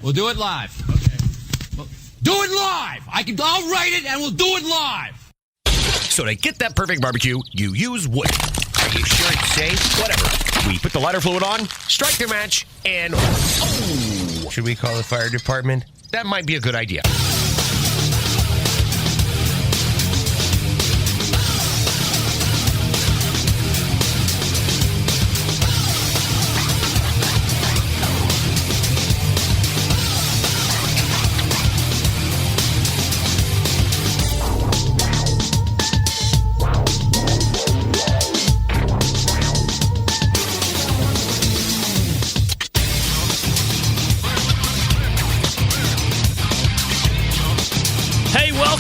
We'll do it live. Okay. Well, do it live. I'll write it and we'll do it live. So to get that perfect barbecue, you use wood. Are you sure it's safe? Whatever. We put the lighter fluid on, strike the match, and oh! Should we call the fire department? That might be a good idea.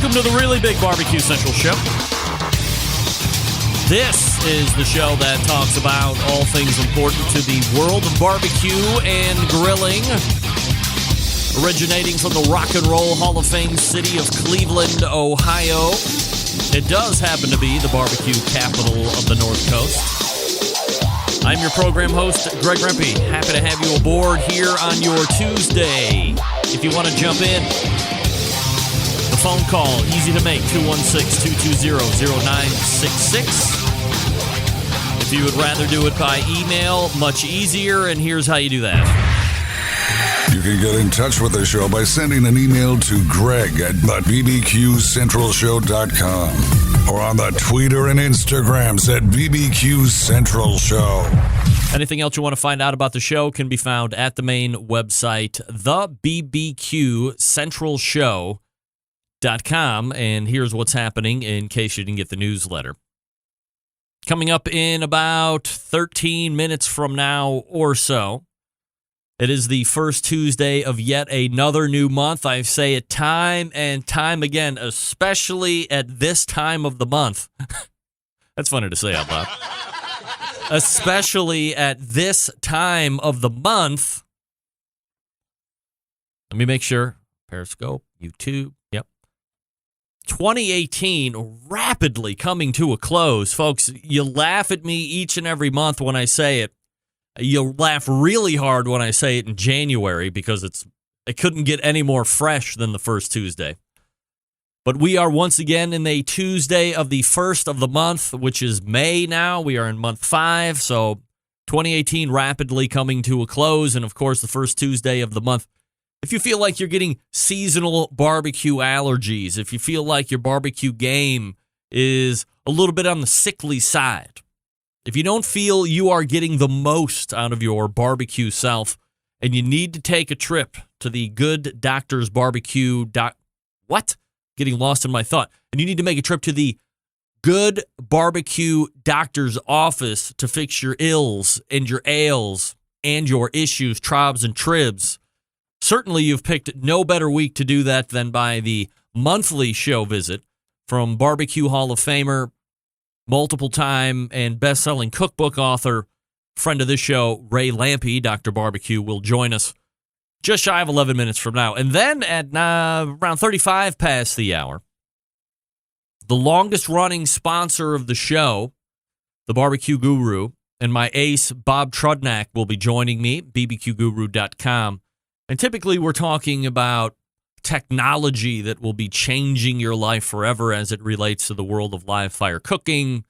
To the Really Big Barbecue Central Show. This is the show that talks about all things important to the world of barbecue and grilling. Originating from the Rock and Roll Hall of Fame city of Cleveland, Ohio. It does happen to be the barbecue capital of the North Coast. I'm your program host, Greg Rempe. Happy to have you aboard here on your Tuesday. If you want to jump in, the phone call, easy to make, 216-220-0966. If you would rather do it by email, much easier, and here's how you do that. You can get in touch with the show by sending an email to Greg at bbqcentralshow.com or on the Twitter and Instagrams at BBQ Central Show. Anything else you want to find out about the show can be found at the main website, thebbqcentralshow.com. And here's what's happening in case you didn't get the newsletter. Coming up in about 13 minutes from now or so, it is the first Tuesday of yet another new month. I say it time and time again, especially at this time of the month. That's funny to say out loud. Especially at this time of the month. Let me make sure. Periscope, YouTube. 2018 rapidly coming to a close. Folks, you laugh at me each and every month when I say it. You'll laugh really hard when I say it in January because it couldn't get any more fresh than the first Tuesday. But we are once again in a Tuesday of the first of the month, which is May now. We are in month 5, so 2018 rapidly coming to a close. And, of course, the first Tuesday of the month. If you feel like you're getting seasonal barbecue allergies, if you feel like your barbecue game is a little bit on the sickly side, if you don't feel you are getting the most out of your barbecue self and you need to take a trip to the Good Doctor's Barbecue Getting lost in my thought. And you need to make a trip to the Good Barbecue Doctor's office to fix your ills and your ails and your issues, trobs and tribs. Certainly, you've picked no better week to do that than by the monthly show visit from Barbecue Hall of Famer, multiple-time and best-selling cookbook author, friend of this show, Ray Lampe. Dr. Barbecue will join us just shy of 11 minutes from now. And then at around 35 past the hour, the longest-running sponsor of the show, the Barbecue Guru, and my ace, Bob Trudnak, will be joining me, bbqguru.com. And typically we're talking about technology that will be changing your life forever as it relates to the world of live fire cooking.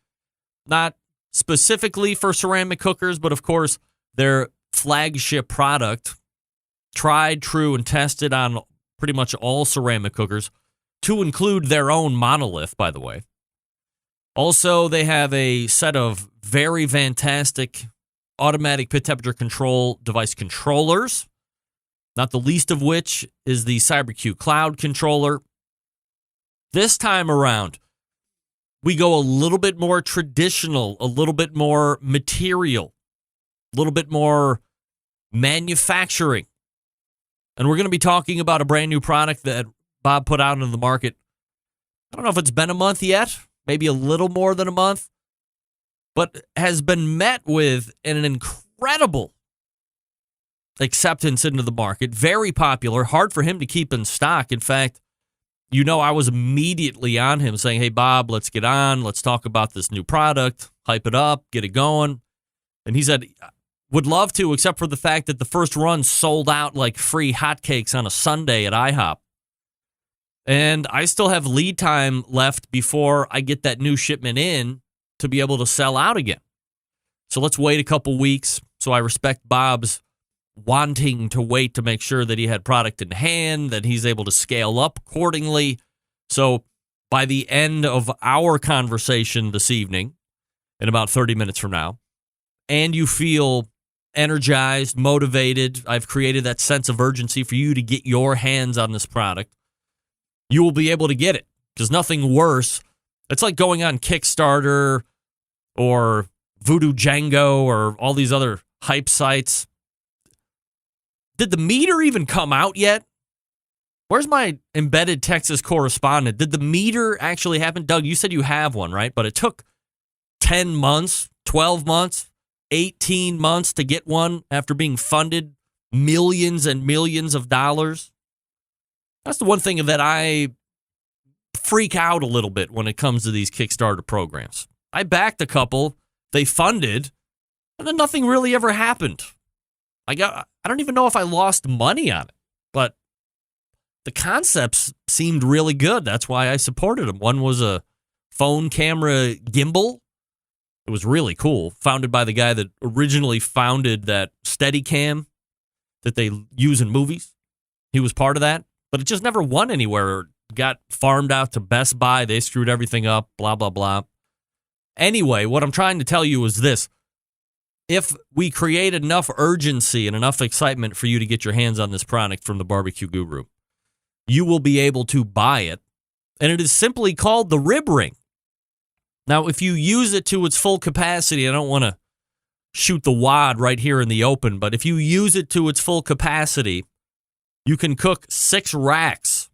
Not specifically for ceramic cookers, but of course their flagship product, tried, true, and tested on pretty much all ceramic cookers, to include their own monolith, by the way. Also, they have a set of very fantastic automatic pit temperature control device controllers, not the least of which is the CyberQ Cloud controller. This time around, we go a little bit more traditional, a little bit more material, a little bit more manufacturing. And we're going to be talking about a brand new product that Bob put out into the market. I don't know if it's been a month yet, maybe a little more than a month, but has been met with an incredible acceptance into the market. Very popular, hard for him to keep in stock. In fact, I was immediately on him saying, hey, Bob, let's get on. Let's talk about this new product, hype it up, get it going. And he said, would love to, except for the fact that the first run sold out like free hotcakes on a Sunday at IHOP. And I still have lead time left before I get that new shipment in to be able to sell out again. So let's wait a couple weeks. So I respect Bob's wanting to wait to make sure that he had product in hand, that he's able to scale up accordingly. So by the end of our conversation this evening, in about 30 minutes from now, and you feel energized, motivated, I've created that sense of urgency for you to get your hands on this product, you will be able to get it. Because nothing worse, it's like going on Kickstarter or Voodoo Django or all these other hype sites. Did the meter even come out yet? Where's my embedded Texas correspondent? Did the meter actually happen? Doug, you said you have one, right? But it took 10 months, 12 months, 18 months to get one after being funded millions and millions of dollars. That's the one thing that I freak out a little bit when it comes to these Kickstarter programs. I backed a couple, they funded, and then nothing really ever happened. I don't even know if I lost money on it, but the concepts seemed really good. That's why I supported them. One was a phone camera gimbal. It was really cool. Founded by the guy that originally founded that Steadicam that they use in movies. He was part of that, but it just never won anywhere or got farmed out to Best Buy. They screwed everything up, blah, blah, blah. Anyway, what I'm trying to tell you is this. If we create enough urgency and enough excitement for you to get your hands on this product from the Barbecue Guru, you will be able to buy it. And it is simply called the Rib Ring. Now, if you use it to its full capacity, I don't want to shoot the wad right here in the open, but if you use it to its full capacity, you can cook 6 racks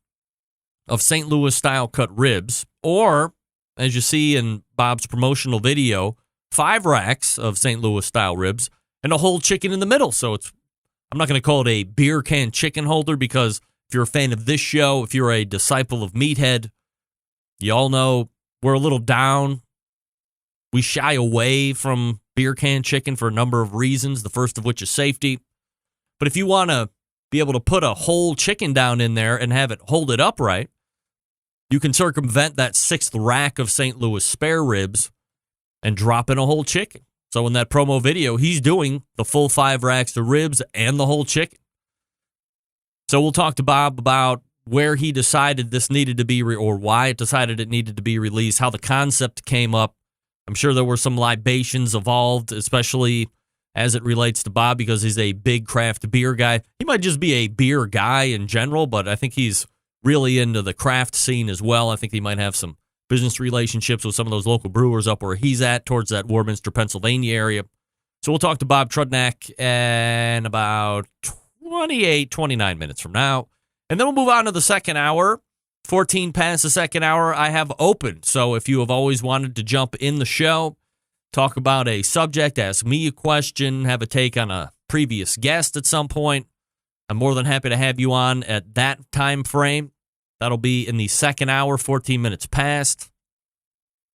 of St. Louis style cut ribs, or, as you see in Bob's promotional video, 5 racks of St. Louis style ribs and a whole chicken in the middle. So I'm not going to call it a beer can chicken holder, because if you're a fan of this show, if you're a disciple of Meathead, you all know we're a little down. We shy away from beer can chicken for a number of reasons, the first of which is safety. But if you want to be able to put a whole chicken down in there and have it hold it upright, you can circumvent that 6th rack of St. Louis spare ribs and drop in a whole chicken. So in that promo video, he's doing the full 5 racks of ribs and the whole chicken. So we'll talk to Bob about where he decided this needed to be, or why it decided it needed to be released, how the concept came up. I'm sure there were some libations involved, especially as it relates to Bob, because he's a big craft beer guy. He might just be a beer guy in general, but I think he's really into the craft scene as well. I think he might have some business relationships with some of those local brewers up where he's at, towards that Warminster, Pennsylvania area. So we'll talk to Bob Trudnak in about 29 minutes from now. And then we'll move on to the second hour. 14 past the second hour, I have open. So if you have always wanted to jump in the show, talk about a subject, ask me a question, have a take on a previous guest at some point, I'm more than happy to have you on at that time frame. That'll be in the second hour, 14 minutes past.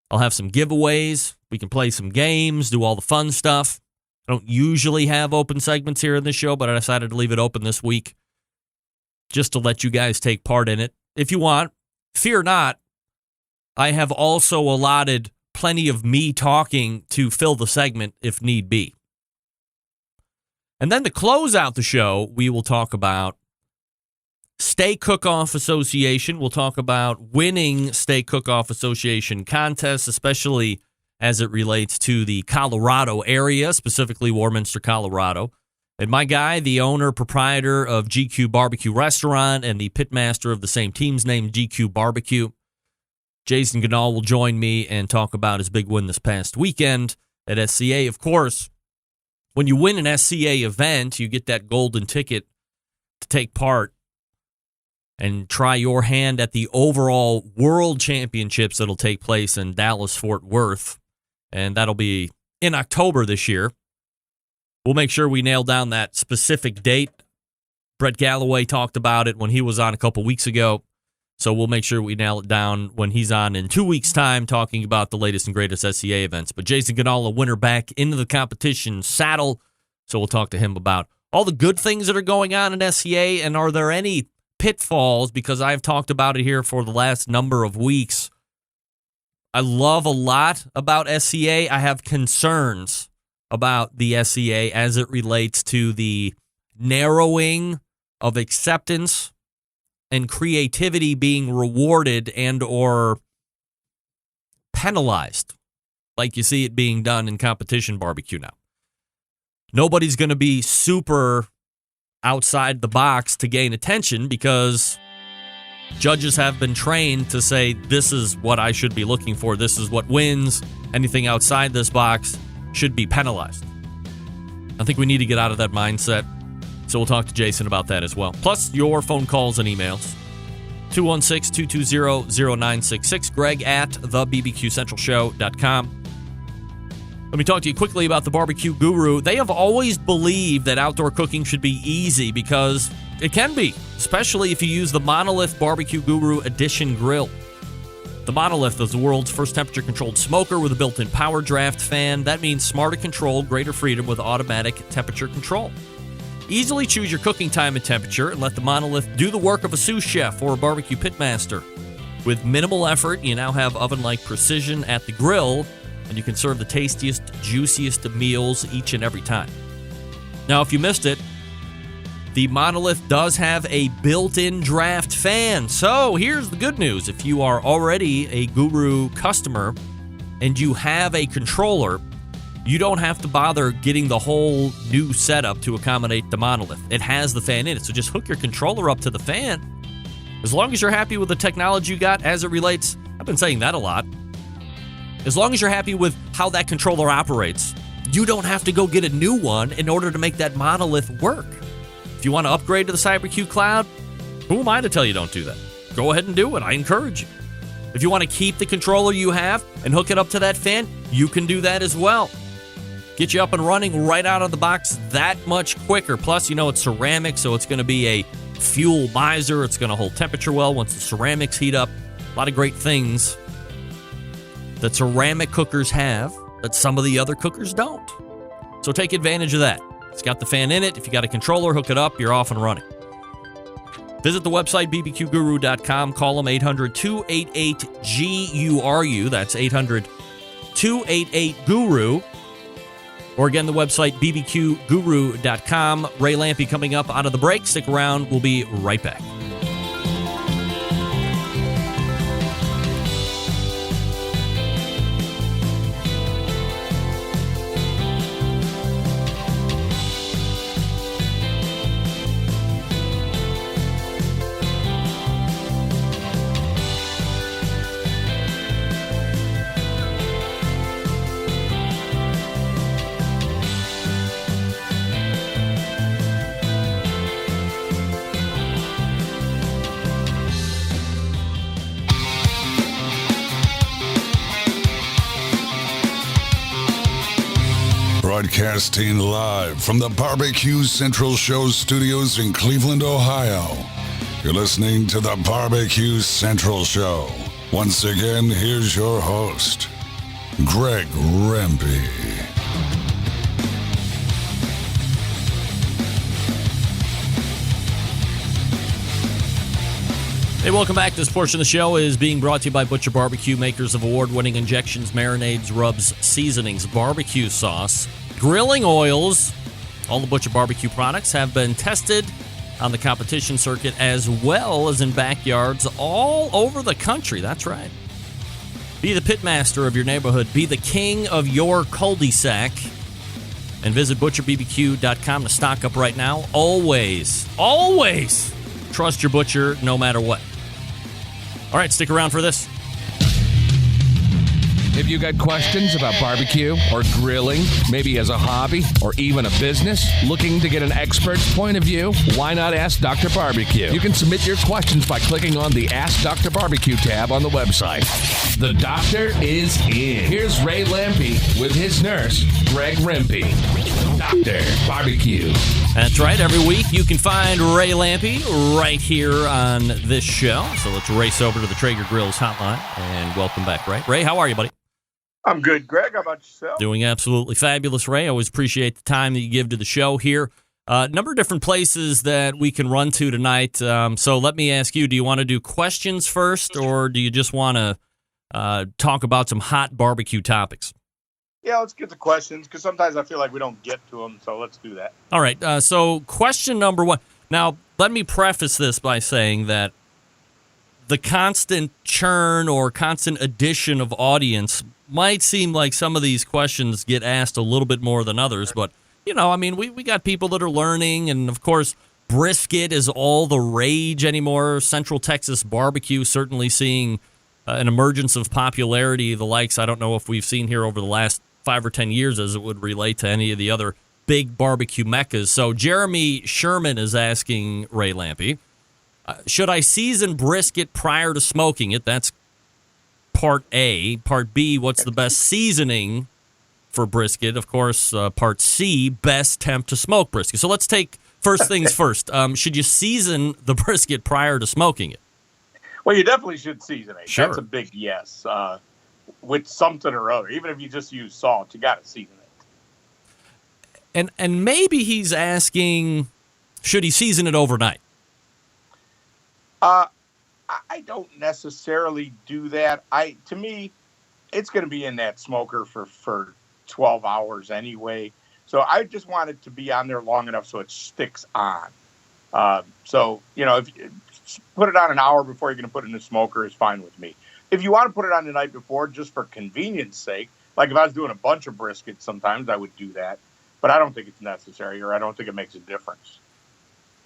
I'll have some giveaways. We can play some games, do all the fun stuff. I don't usually have open segments here in this show, but I decided to leave it open this week just to let you guys take part in it. If you want, fear not, I have also allotted plenty of me talking to fill the segment if need be. And then to close out the show, we will talk about Steak Cook-Off Association. We'll talk about winning Steak Cook-Off Association contests, especially as it relates to the Colorado area, specifically Warminster, Colorado. And my guy, the owner, proprietor of GQUE BBQ Restaurant and the pitmaster of the same team's name, GQUE BBQ, Jason Ganahl, will join me and talk about his big win this past weekend at SCA. Of course, when you win an SCA event, you get that golden ticket to take part and try your hand at the overall World Championships that'll take place in Dallas-Fort Worth. And that'll be in October this year. We'll make sure we nail down that specific date. Brett Galloway talked about it when he was on a couple weeks ago. So we'll make sure we nail it down when he's on in 2 weeks' time talking about the latest and greatest SCA events. But Jason Ganahl, a winner, back into the competition saddle So we'll talk to him about all the good things that are going on in SCA, and are there any pitfalls, because I've talked about it here for the last number of weeks. I love a lot about SCA. I have concerns about the SCA as it relates to the narrowing of acceptance and creativity being rewarded and or penalized, like you see it being done in competition barbecue now. Nobody's going to be super outside the box to gain attention, because judges have been trained to say, this is what I should be looking for. This is what wins. Anything outside this box should be penalized. I think we need to get out of that mindset. So we'll talk to Jason about that as well. Plus your phone calls and emails. 216-220-0966. Greg at thebbqcentralshow.com. Let me talk to you quickly about the Barbecue Guru. They have always believed that outdoor cooking should be easy, because it can be, especially if you use the Monolith Barbecue Guru Edition grill. The Monolith is the world's first temperature-controlled smoker with a built-in power draft fan. That means smarter control, greater freedom with automatic temperature control. Easily choose your cooking time and temperature and let the Monolith do the work of a sous chef or a barbecue pitmaster. With minimal effort, you now have oven-like precision at the grill, and you can serve the tastiest, juiciest of meals each and every time. Now, if you missed it, the Monolith does have a built-in draft fan. So here's the good news. If you are already a Guru customer and you have a controller, you don't have to bother getting the whole new setup to accommodate the Monolith. It has the fan in it, so just hook your controller up to the fan. As long as you're happy with the technology you got as it relates, I've been saying that a lot. As long as you're happy with how that controller operates, you don't have to go get a new one in order to make that Monolith work. If you want to upgrade to the CyberQ Cloud, who am I to tell you don't do that? Go ahead and do it. I encourage you. If you want to keep the controller you have and hook it up to that fan, you can do that as well. Get you up and running right out of the box that much quicker. Plus, it's ceramic, so it's going to be a fuel miser. It's going to hold temperature well once the ceramics heat up. A lot of great things that ceramic cookers have that some of the other cookers don't. So take advantage of that. It's got the fan in it. If you got a controller, hook it up. You're off and running. Visit the website, bbqguru.com. Call them 800-288-GURU. That's 800-288-GURU. Or again, the website, bbqguru.com. Ray Lampe coming up out of the break. Stick around. We'll be right back. Broadcasting live from the Barbecue Central Show studios in Cleveland, Ohio. You're listening to the Barbecue Central Show. Once again, here's your host, Greg Rempe. Hey, welcome back. This portion of the show is being brought to you by Butcher Barbecue, makers of award-winning injections, marinades, rubs, seasonings, barbecue sauce, grilling oils. All the Butcher Barbecue products have been tested on the competition circuit as well as in backyards all over the country. That's right. Be the pitmaster of your neighborhood. Be the king of your cul-de-sac. And visit butcherbbq.com to stock up right now. Always trust your butcher no matter what. All right, stick around for this. If you got questions about barbecue or grilling, maybe as a hobby or even a business, looking to get an expert's point of view, why not ask Dr. Barbecue? You can submit your questions by clicking on the Ask Dr. Barbecue tab on the website. The doctor is in. Here's Ray Lampe with his nurse, Greg Rempe. Dr. Barbecue. That's right. Every week you can find Ray Lampe right here on this show. So let's race over to the Traeger Grills hotline and welcome back, Ray. Ray, how are you, buddy? I'm good, Greg. How about yourself? Doing absolutely fabulous, Ray. I always appreciate the time that you give to the show here. A number of different places that we can run to tonight. So let me ask you, do you want to do questions first, or do you just want to talk about some hot barbecue topics? Yeah, let's get to questions, because sometimes I feel like we don't get to them, so let's do that. All right, so question number one. Now, let me preface this by saying that the constant churn or constant addition of audience might seem like some of these questions get asked a little bit more than others, but, you know, I mean, we got people that are learning, and, of course, brisket is all the rage anymore. Central Texas barbecue certainly seeing an emergence of popularity, the likes I don't know if we've seen here over the last 5 or 10 years as it would relate to any of the other big barbecue meccas. So Jeremy Sherman is asking Ray Lampe, should I season brisket prior to smoking it? That's part A. Part B, what's the best seasoning for brisket? Of course, part C, best temp to smoke brisket. So let's take first things first. Should you season the brisket prior to smoking it? Well, you definitely should season it. Sure. That's a big yes. With something or other. Even if you just use salt, you got to season it. And maybe he's asking, should he season it overnight? I don't necessarily do that. To me, it's going to be in that smoker for 12 hours anyway. So I just want it to be on there long enough so it sticks on. So, you know, if you put it on an hour before you're going to put it in the smoker is fine with me. If you want to put it on the night before, just for convenience sake, like if I was doing a bunch of brisket, sometimes I would do that. But I don't think it's necessary, or I don't think it makes a difference.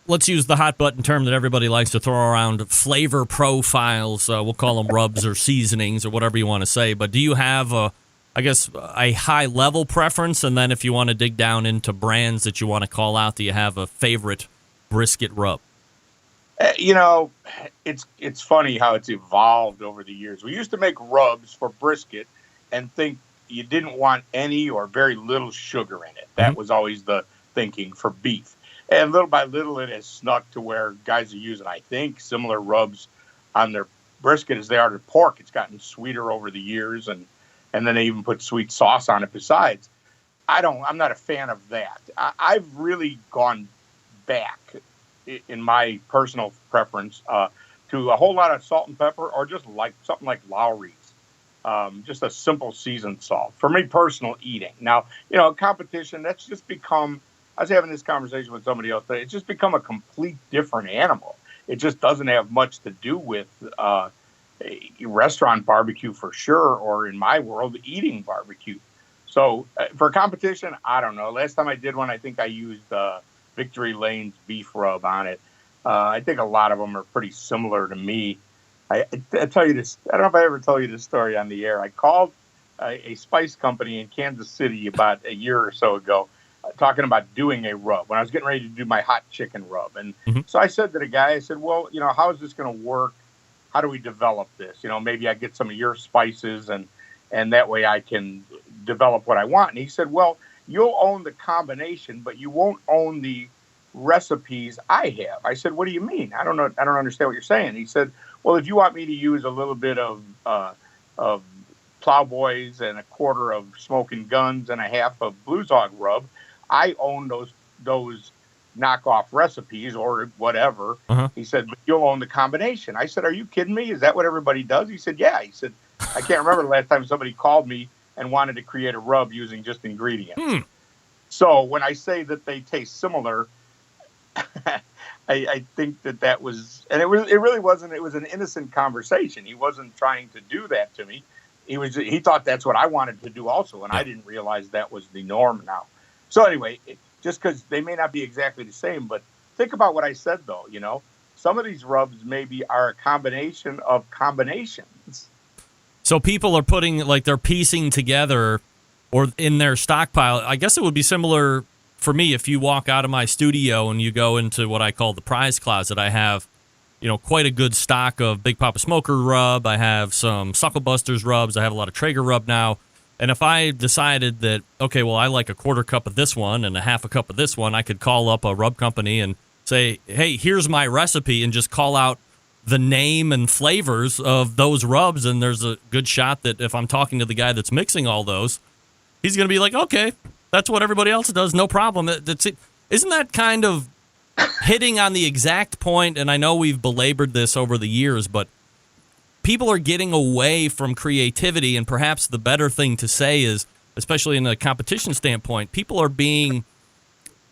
Let's use the hot button term that everybody likes to throw around, flavor profiles. We'll call them rubs or seasonings or whatever you want to say. But do you have, a high-level preference? And then if you want to dig down into brands that you want to call out, do you have a favorite brisket rub? You know, it's funny how it's evolved over the years. We used to make rubs for brisket and think you didn't want any or very little sugar in it. That was always the thinking for beef. And little by little, it has snuck to where guys are using, I think, similar rubs on their brisket as they are to pork. It's gotten sweeter over the years, and then they even put sweet sauce on it besides. I'm not a fan of that. I've really gone back in my personal preference to a whole lot of salt and pepper, or just like something like Lowry's. Just a simple seasoned salt. For me, personal eating. Now, you know, competition, that's just become, I was having this conversation with somebody else today, it's just become a complete different animal. It just doesn't have much to do with a restaurant barbecue for sure, or in my world, eating barbecue. So for competition, I don't know. Last time I did one, I think I used Victory Lane's beef rub on it. I think a lot of them are pretty similar to me. I tell you this, I don't know if I ever tell you this story on the air. I called a spice company in Kansas City about a year or so ago, talking about doing a rub when I was getting ready to do my hot chicken rub. And so I said to the guy, I said, well, you know, how is this going to work? How do we develop this? You know, maybe I get some of your spices and that way I can develop what I want. And he said, well, you'll own the combination, but you won't own the recipes I have. I said, what do you mean? I don't know. I don't understand what you're saying. He said, well, if you want me to use a little bit of Plowboys and a quarter of Smoking Guns and a half of Blues Hog rub, I own those knockoff recipes or whatever. He said, but you'll own the combination. I said, are you kidding me? Is that what everybody does? He said, yeah. He said, I can't remember the last time somebody called me and wanted to create a rub using just ingredients. So when I say that they taste similar, I think that was, and it really wasn't, it was an innocent conversation. He wasn't trying to do that to me. He thought that's what I wanted to do also. And I didn't realize that was the norm now. So anyway, just because they may not be exactly the same, but think about what I said though, you know, some of these rubs maybe are a combination of combinations. So people are putting, like they're piecing together or in their stockpile. I guess it would be similar for me if you walk out of my studio and you go into what I call the prize closet. I have, you know, quite a good stock of Big Papa Smoker rub. I have some Suckle-Busters rubs. I have a lot of Traeger rub now. And if I decided that, okay, well, I like a quarter cup of this one and a half a cup of this one, I could call up a rub company and say, hey, here's my recipe, and just call out the name and flavors of those rubs, and there's a good shot that if I'm talking to the guy that's mixing all those, he's going to be like, okay, that's what everybody else does, no problem. Isn't that kind of hitting on the exact point? And I know we've belabored this over the years, but people are getting away from creativity, and perhaps the better thing to say is, especially in a competition standpoint, people are being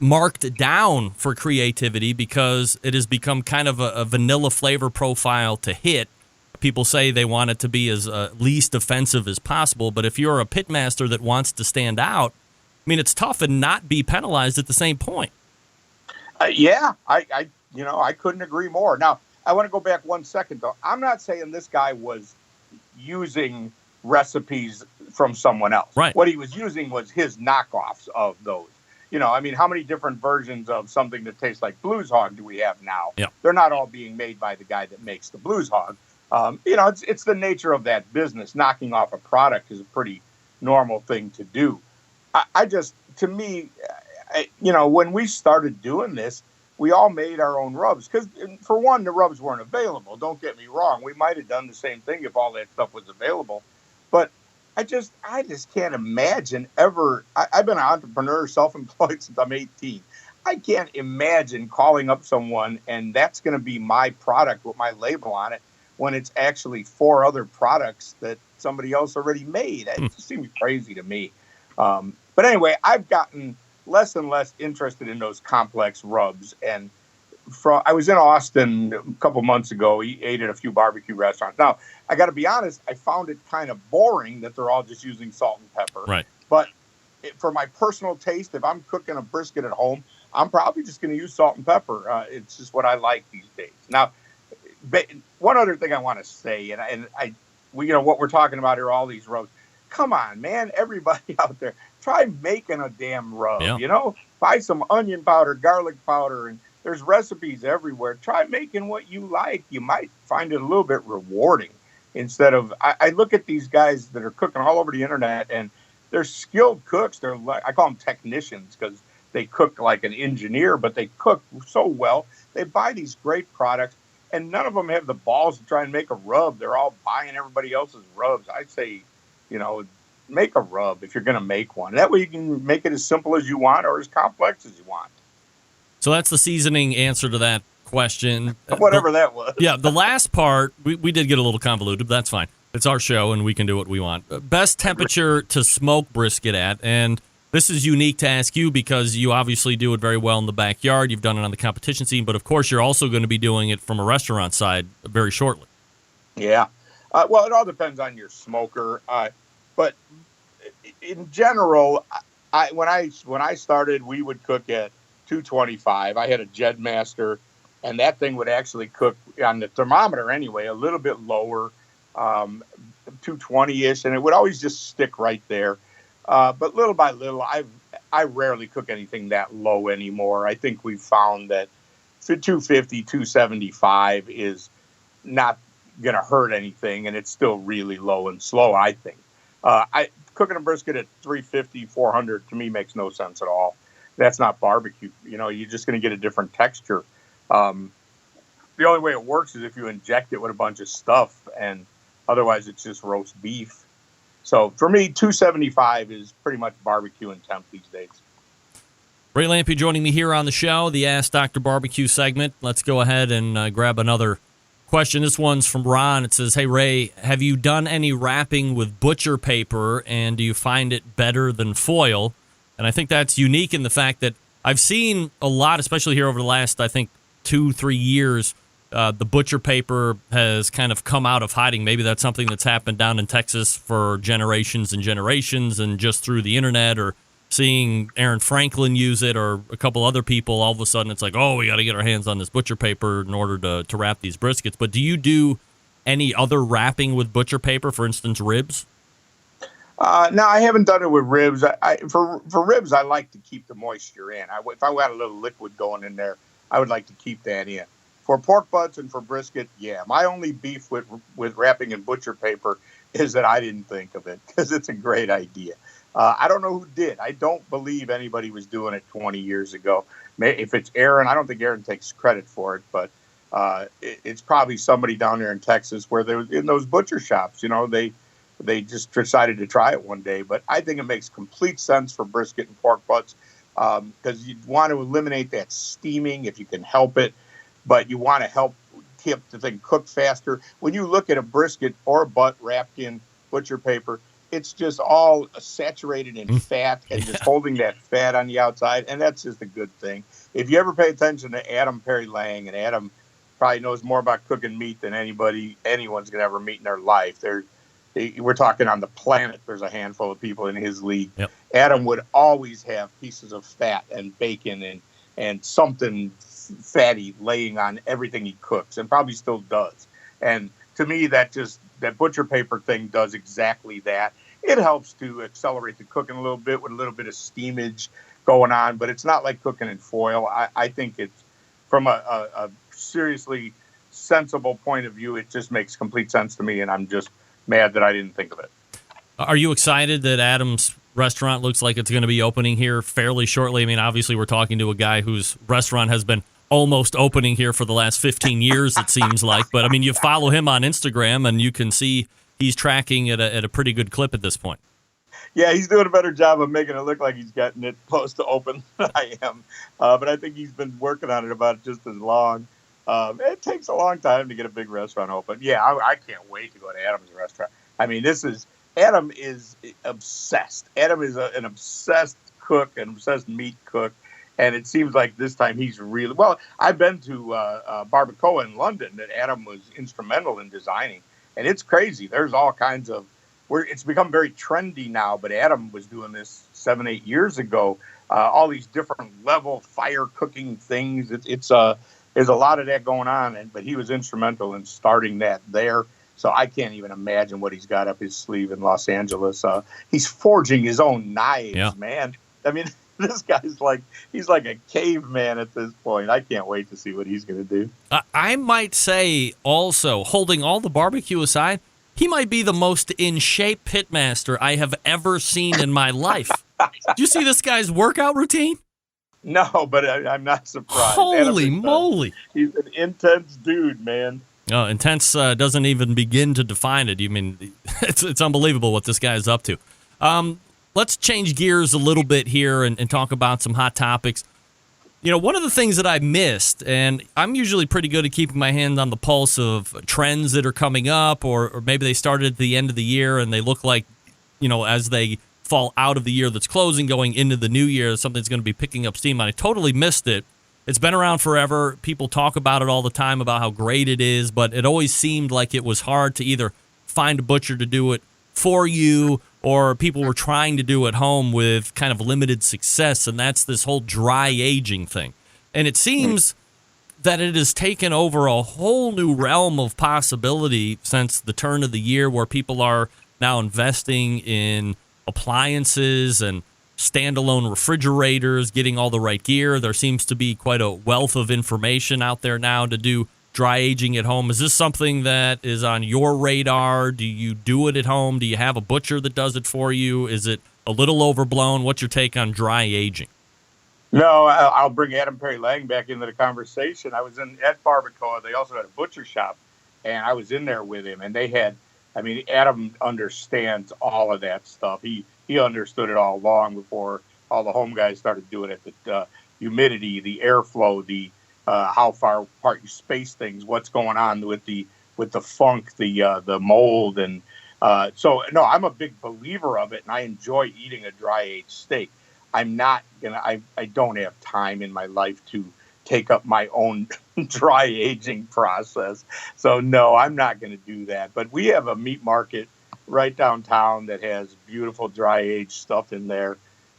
marked down for creativity because it has become kind of a vanilla flavor profile to hit. People say they want it to be as least offensive as possible, but if you're a pitmaster that wants to stand out, I mean, it's tough and not be penalized at the same point. Yeah, I couldn't agree more. Now, I want to go back 1 second, though. I'm not saying this guy was using recipes from someone else. Right. What he was using was his knockoffs of those. I mean, how many different versions of something that tastes like Blues Hog do we have now? Yeah. They're not all being made by the guy that makes the Blues Hog. It's the nature of that business. Knocking off a product is a pretty normal thing to do. When we started doing this, we all made our own rubs. Because, for one, the rubs weren't available. Don't get me wrong. We might have done the same thing if all that stuff was available. But I just can't imagine ever. I've been an entrepreneur, self-employed since I'm 18. I can't imagine calling up someone and that's going to be my product with my label on it when it's actually 4 other products that somebody else already made. It just seems crazy to me. But anyway, I've gotten less and less interested in those complex rubs. And I was in Austin a couple months ago. He ate at a few barbecue restaurants. Now, I got to be honest, I found it kind of boring that they're all just using salt and pepper. Right. But for my personal taste, if I'm cooking a brisket at home, I'm probably just going to use salt and pepper. It's just what I like these days. Now, one other thing I want to say, what we're talking about here, all these rubs. Come on, man! Everybody out there, try making a damn rub. Yeah. Buy some onion powder, garlic powder, and there's recipes everywhere. Try making what you like. You might find it a little bit rewarding. Instead of, I look at these guys that are cooking all over the internet, and they're skilled cooks. I call them technicians because they cook like an engineer, but they cook so well. They buy these great products, and none of them have the balls to try and make a rub. They're all buying everybody else's rubs. I'd say, make a rub if you're going to make one. That way you can make it as simple as you want or as complex as you want. So that's the seasoning answer to that question. Whatever that was. Yeah, the last part, we did get a little convoluted, but that's fine. It's our show, and we can do what we want. Best temperature to smoke brisket at, and this is unique to ask you because you obviously do it very well in the backyard. You've done it on the competition scene, but of course you're also going to be doing it from a restaurant side very shortly. Yeah. Well, it all depends on your smoker. But in general, when I started, we would cook at 225. I had a Jedmaster, and that thing would actually cook on the thermometer anyway, a little bit lower, 220-ish, and it would always just stick right there. But little by little, I rarely cook anything that low anymore. I think we've found that 250, 275 is not going to hurt anything, and it's still really low and slow, I think. Cooking a brisket at 350, 400 to me makes no sense at all. That's not barbecue. You're just going to get a different texture. The only way it works is if you inject it with a bunch of stuff, and otherwise it's just roast beef. So for me, 275 is pretty much barbecue and temp these days. Ray Lampe joining me here on the show, the Ask Dr. Barbecue segment. Let's go ahead and grab another question. This one's from Ron. It says, hey, Ray, have you done any wrapping with butcher paper, and do you find it better than foil? And I think that's unique in the fact that I've seen a lot, especially here over the last, I think, 2-3 years, the butcher paper has kind of come out of hiding. Maybe that's something that's happened down in Texas for generations and generations, and just through the internet or seeing Aaron Franklin use it or a couple other people, all of a sudden it's like, oh, we got to get our hands on this butcher paper in order to wrap these briskets. But do you do any other wrapping with butcher paper, for instance, ribs? No, I haven't done it with ribs. For ribs, I like to keep the moisture in. If I got a little liquid going in there, I would like to keep that in. For pork butts and for brisket, yeah. My only beef with wrapping in butcher paper is that I didn't think of it, because it's a great idea. I don't know who did. I don't believe anybody was doing it 20 years ago. If it's Aaron, I don't think Aaron takes credit for it, but It's probably somebody down there in Texas where they're in those butcher shops. They just decided to try it one day. But I think it makes complete sense for brisket and pork butts because you want to eliminate that steaming if you can help it, but you want to help keep the thing cooked faster. When you look at a brisket or a butt wrapped in butcher paper, it's just all saturated in fat and just holding that fat on the outside, and that's just a good thing. If you ever pay attention to Adam Perry Lang, and Adam probably knows more about cooking meat than anyone's going to ever meet in their life. We're talking on the planet. There's a handful of people in his league. Yep. Adam would always have pieces of fat and bacon and something fatty laying on everything he cooks, and probably still does. And to me, that butcher paper thing does exactly that. It helps to accelerate the cooking a little bit with a little bit of steamage going on, but it's not like cooking in foil. I think it's, from a seriously sensible point of view, it just makes complete sense to me, and I'm just mad that I didn't think of it. Are you excited that Adam's restaurant looks like it's going to be opening here fairly shortly? I mean, obviously we're talking to a guy whose restaurant has been almost opening here for the last 15 years, it seems like. But, I mean, you follow him on Instagram, and you can see he's tracking at a pretty good clip at this point. Yeah, he's doing a better job of making it look like he's getting it close to open than I am. But I think he's been working on it about just as long. It takes a long time to get a big restaurant open. Yeah, I can't wait to go to Adam's restaurant. I mean, Adam is obsessed. Adam is an obsessed cook, an obsessed meat cook. And it seems like this time he's really, well, I've been to Barbacoa in London that Adam was instrumental in designing. And it's crazy. There's all kinds of, it's become very trendy now, but Adam was doing this 7-8 years ago. All these different level fire cooking things. There's a lot of that going on, but he was instrumental in starting that there. So I can't even imagine what he's got up his sleeve in Los Angeles. He's forging his own knives, man. I mean, this guy's he's like a caveman at this point. I can't wait to see what he's going to do. I might say also, holding all the barbecue aside, he might be the most in shape pitmaster I have ever seen in my life. Do you see this guy's workout routine? No, but I'm not surprised. Holy moly. He's an intense dude, man. Oh, intense doesn't even begin to define it. You mean, it's unbelievable what this guy's up to. Let's change gears a little bit here and talk about some hot topics. You know, one of the things that I missed, and I'm usually pretty good at keeping my hand on the pulse of trends that are coming up, or maybe they started at the end of the year and they look like, as they fall out of the year that's closing, going into the new year, something's going to be picking up steam. And I totally missed it. It's been around forever. People talk about it all the time, about how great it is, but it always seemed like it was hard to either find a butcher to do it for you, or people were trying to do at home with kind of limited success, and that's this whole dry aging thing. And it seems that it has taken over a whole new realm of possibility since the turn of the year, where people are now investing in appliances and standalone refrigerators, getting all the right gear. There seems to be quite a wealth of information out there now to do dry aging at home. Is this something that is on your radar? Do you do it at home? Do you have a butcher that does it for you? Is it a little overblown? What's your take on dry aging? No, I'll bring Adam Perry Lang back into the conversation. I was at Barbacoa. They also had a butcher shop, and I was in there with him, and they had, Adam understands all of that stuff. He understood it all long before all the home guys started doing it. The humidity, the airflow, the how far apart you space things, what's going on with the funk, the mold, and so no, I'm a big believer of it, and I enjoy eating a dry aged steak. I'm not gonna. I don't have time in my life to take up my own dry aging process. So no, I'm not going to do that. But we have a meat market right downtown that has beautiful dry aged stuff in there,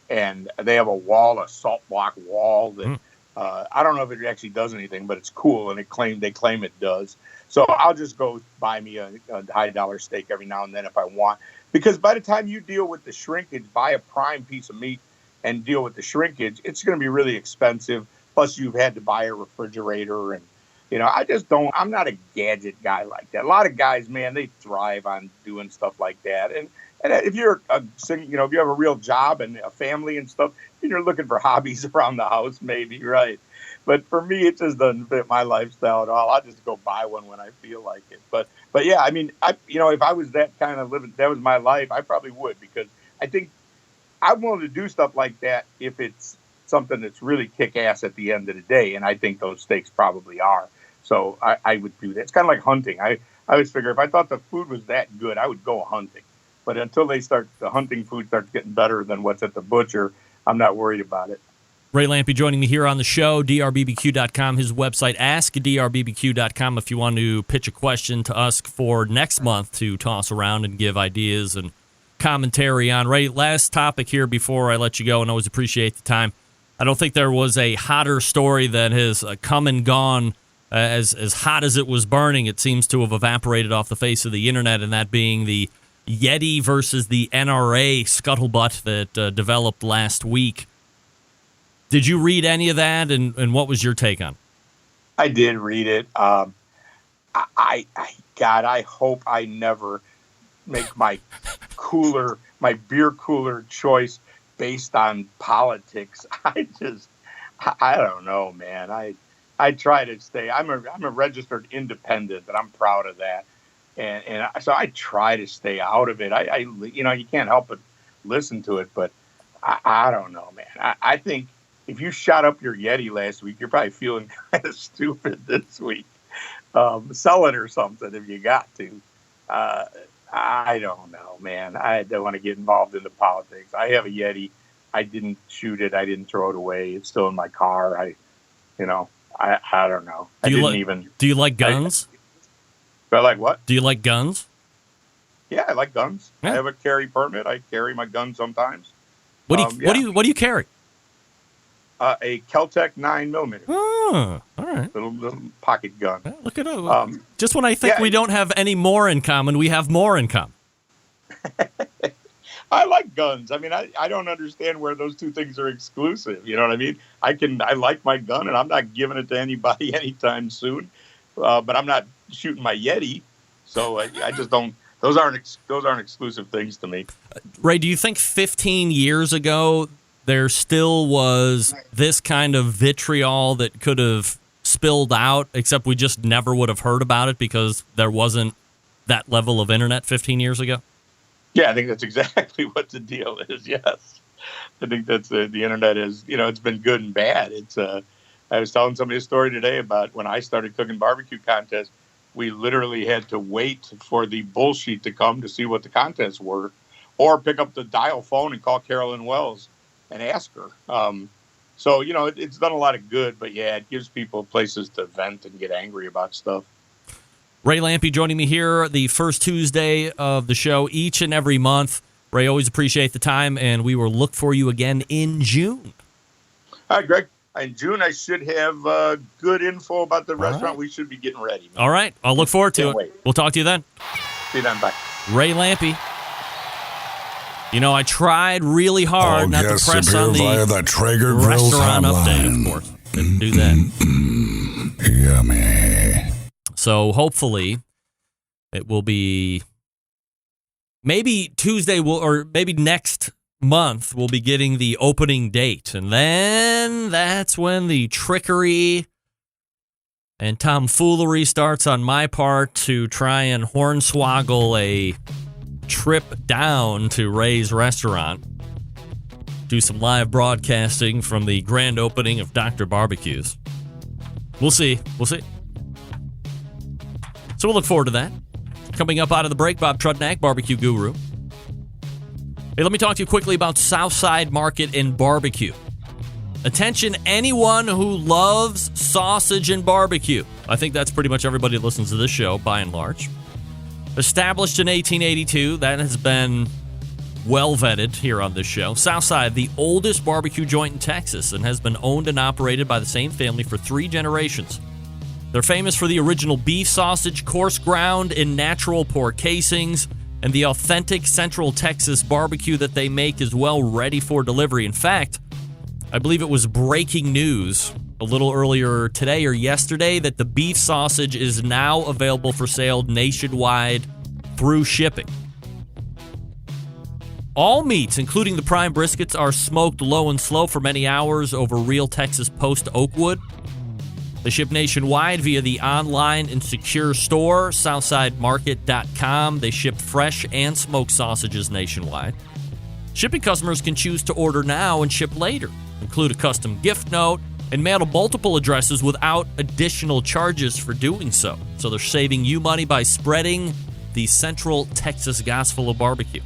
and they have a salt block wall that. I don't know if it actually does anything, but it's cool, and they claim it does. So I'll just go buy me a high dollar steak every now and then if I want, because by the time you deal with the shrinkage, buy a prime piece of meat and deal with the shrinkage, it's going to be really expensive. Plus, you've had to buy a refrigerator, and I just don't. I'm not a gadget guy like that. A lot of guys, man, they thrive on doing stuff like that, and if you're if you have a real job and a family and stuff, and you're looking for hobbies around the house, maybe, right? but for me, it just doesn't fit my lifestyle at all. I'll just go buy one when I feel like it. But yeah, I mean, if I was that kind of living, that was my life, I probably would, because I think I'm willing to do stuff like that if it's something that's really kick ass at the end of the day. And I think those steaks probably are. So I would do that. It's kind of like hunting. I always figure if I thought the food was that good, I would go hunting. But until the hunting food starts getting better than what's at the butcher, I'm not worried about it. Ray Lampe joining me here on the show, drbbq.com, his website, askdrbq.com, if you want to pitch a question to us for next month to toss around and give ideas and commentary on. Ray, last topic here before I let you go, and always appreciate the time. I don't think there was a hotter story that has come and gone as hot as it was burning. It seems to have evaporated off the face of the internet, and that being the Yeti versus the NRA scuttlebutt that developed last week. Did you read any of that, and what was your take on it? I did read it. God, I hope I never make my beer cooler choice based on politics. I don't know, man. I try to stay. I'm a registered independent, and I'm proud of that. And so I try to stay out of it. You can't help but listen to it, but I don't know, man. I think if you shot up your Yeti last week, you're probably feeling kind of stupid this week. Sell it or something if you got to. I don't know, man. I don't want to get involved in the politics. I have a Yeti. I didn't shoot it. I didn't throw it away. It's still in my car. I don't know. Do you like guns? Do I like what? Do you like guns? Yeah, I like guns. Yeah. I have a carry permit. I carry my gun sometimes. What do you carry? A Keltec 9mm. Oh, all right. Little pocket gun. Yeah, look at it. Just when I think we don't have any more in common, we have more in common. I like guns. I mean, I don't understand where those two things are exclusive. You know what I mean? I like my gun, and I'm not giving it to anybody anytime soon. But I'm not shooting my Yeti, so I just don't. Those aren't exclusive things to me. Ray, do you think 15 years ago there still was this kind of vitriol that could have spilled out, except we just never would have heard about it because there wasn't that level of internet 15 years ago? Yeah, I think that's exactly what the deal is. Yes, I think that's the internet is. It's been good and bad. I was telling somebody a story today about when I started cooking barbecue contests. We literally had to wait for the bullshit to come to see what the contests were, or pick up the dial phone and call Carolyn Wells and ask her. So, it's done a lot of good, but yeah, it gives people places to vent and get angry about stuff. Ray Lampe joining me here the first Tuesday of the show each and every month. Ray, always appreciate the time, and we will look for you again in June. All right, Greg. In June, I should have good info about the restaurant. Right. We should be getting ready. Man. All right. I'll look forward to Can't it. wait. We'll talk to you then. See you then. Bye. Ray Lampe. I tried really hard not to press on the Traeger Grills restaurant hotline. update, of course. Didn't do that. Yummy. So hopefully it will be maybe Tuesday or maybe next month we'll be getting the opening date. And then that's when the trickery and tomfoolery starts on my part to try and hornswoggle a trip down to Ray's restaurant, do some live broadcasting from the grand opening of Dr. Barbecues. We'll see. So we'll look forward to that. Coming up out of the break, Bob Trudnak, barbecue guru. Hey, let me talk to you quickly about Southside Market and Barbecue. Attention, anyone who loves sausage and barbecue. I think that's pretty much everybody that listens to this show, by and large. Established in 1882, that has been well vetted here on this show. Southside, the oldest barbecue joint in Texas, and has been owned and operated by the same family for 3 generations. They're famous for the original beef sausage, coarse ground, and natural pork casings, and the authentic Central Texas barbecue that they make is well ready for delivery. In fact, I believe it was breaking news a little earlier today or yesterday that the beef sausage is now available for sale nationwide through shipping. All meats, including the prime briskets, are smoked low and slow for many hours over real Texas post oak wood. They ship nationwide via the online and secure store, SouthsideMarket.com. They ship fresh and smoked sausages nationwide. Shipping customers can choose to order now and ship later, include a custom gift note, and mail to multiple addresses without additional charges for doing so. So they're saving you money by spreading the Central Texas gospel of barbecue.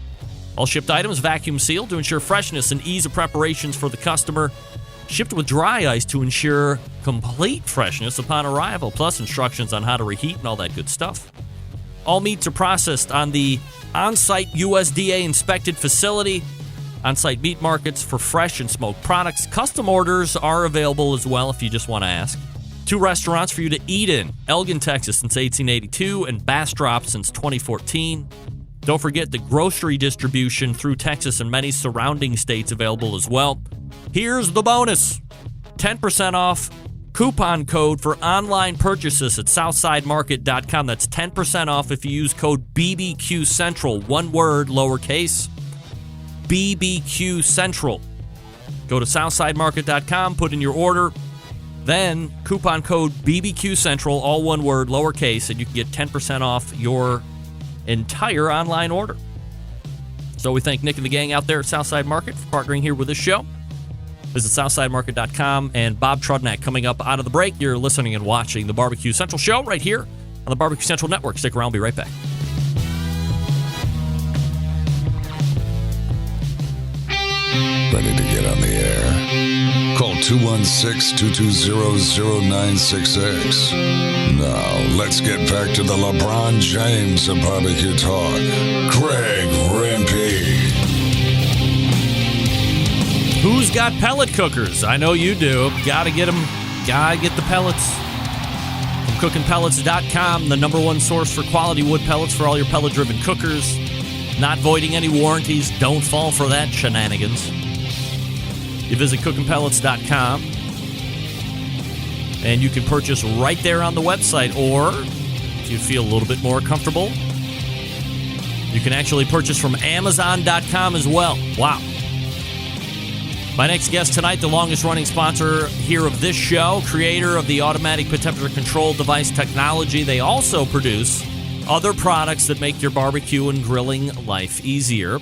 All shipped items vacuum sealed to ensure freshness and ease of preparations for the customer. Shipped with dry ice to ensure complete freshness upon arrival, plus instructions on how to reheat and all that good stuff. All meats are processed on the on-site USDA-inspected facility. On-site meat markets for fresh and smoked products. Custom orders are available as well if you just want to ask. 2 restaurants for you to eat in. Elgin, Texas since 1882 and Bastrop since 2014. Don't forget the grocery distribution through Texas and many surrounding states available as well. Here's the bonus. 10% off coupon code for online purchases at SouthsideMarket.com. That's 10% off if you use code BBQ Central. One word, lowercase. BBQ Central. Go to SouthsideMarket.com, put in your order, then coupon code BBQ Central, all one word, lowercase, and you can get 10% off your entire online order. So we thank Nick and the gang out there at Southside Market for partnering here with this show. Visit SouthsideMarket.com and Bob Trudnak coming up out of the break. You're listening and watching the Barbecue Central show right here on the Barbecue Central Network. Stick around, we'll be right back. Ready to get on the air? Call 216-220-0966. Now, let's get back to the LeBron James of barbecue talk. Greg Rempe. Who's got pellet cookers? I know you do. Gotta get them. Gotta get the pellets. From cookingpellets.com, the number one source for quality wood pellets for all your pellet-driven cookers. Not voiding any warranties. Don't fall for that shenanigans. You visit cookingpellets.com and you can purchase right there on the website, or if you feel a little bit more comfortable, you can actually purchase from Amazon.com as well. Wow. My next guest tonight, the longest-running sponsor here of this show, creator of the automatic temperature control device technology. They also produce other products that make your barbecue and grilling life easier.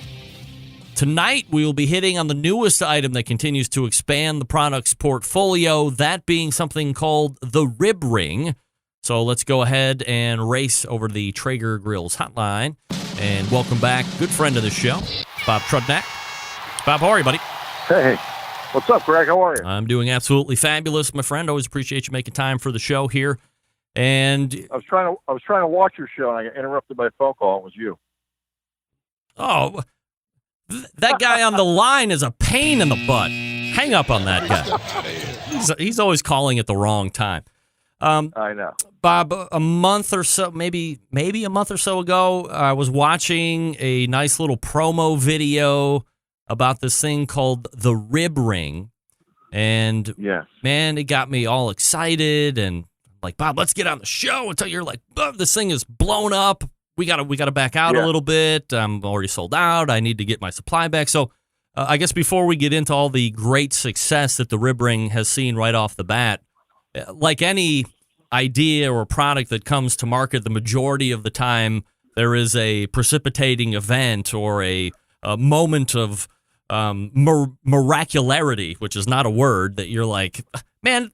Tonight, we will be hitting on the newest item that continues to expand the product's portfolio, that being something called the Rib Ring. So let's go ahead and race over to the Traeger Grills hotline and welcome back good friend of the show, Bob Trudnak. Bob, how are you, buddy? Hey, what's up, Greg? How are you? I'm doing absolutely fabulous, my friend. Always appreciate you making time for the show here. And I was trying to watch your show, and I got interrupted by a phone call. It was you. Oh, that guy on the line is a pain in the butt. Hang up on that guy. He's always calling at the wrong time. I know. Bob, a month or so, maybe a month or so ago, I was watching a nice little promo video about this thing called the Rib Ring. And, yes, man, it got me all excited. And like, Bob, let's get on the show until you're like, this thing is blown up. We gotta back out a little bit. I'm already sold out. I need to get my supply back. So I guess before we get into all the great success that the Rib Ring has seen right off the bat, like any idea or product that comes to market, the majority of the time there is a precipitating event or a moment of miracularity, which is not a word, that you're like, man,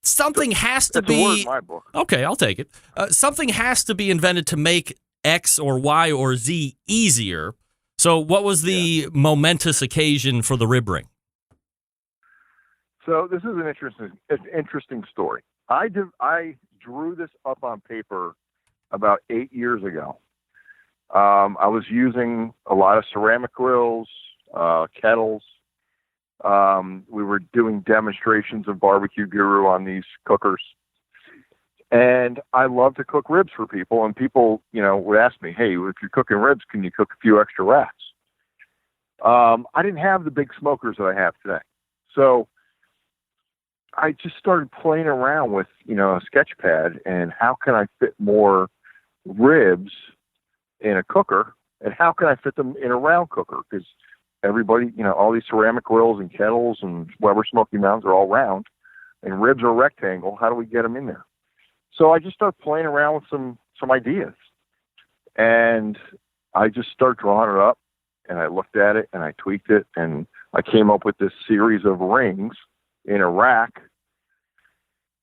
something has to be. A word in my book. Okay, I'll take it. Something has to be invented to make X or Y or Z easier. So what was the momentous occasion for the Rib Ring? So this is an interesting story. I drew this up on paper about 8 years ago. I was using a lot of ceramic grills, kettles. We were doing demonstrations of Barbecue Guru on these cookers. And I love to cook ribs for people, and people, would ask me, hey, if you're cooking ribs, can you cook a few extra racks? I didn't have the big smokers that I have today. So I just started playing around with, a sketch pad and how can I fit more ribs in a cooker, and how can I fit them in a round cooker? Because everybody, all these ceramic grills and kettles and Weber Smoky Mountains are all round. and ribs are rectangle. How do we get them in there? So I just started playing around with some ideas, and I just started drawing it up, and I looked at it and I tweaked it, and I came up with this series of rings in a rack.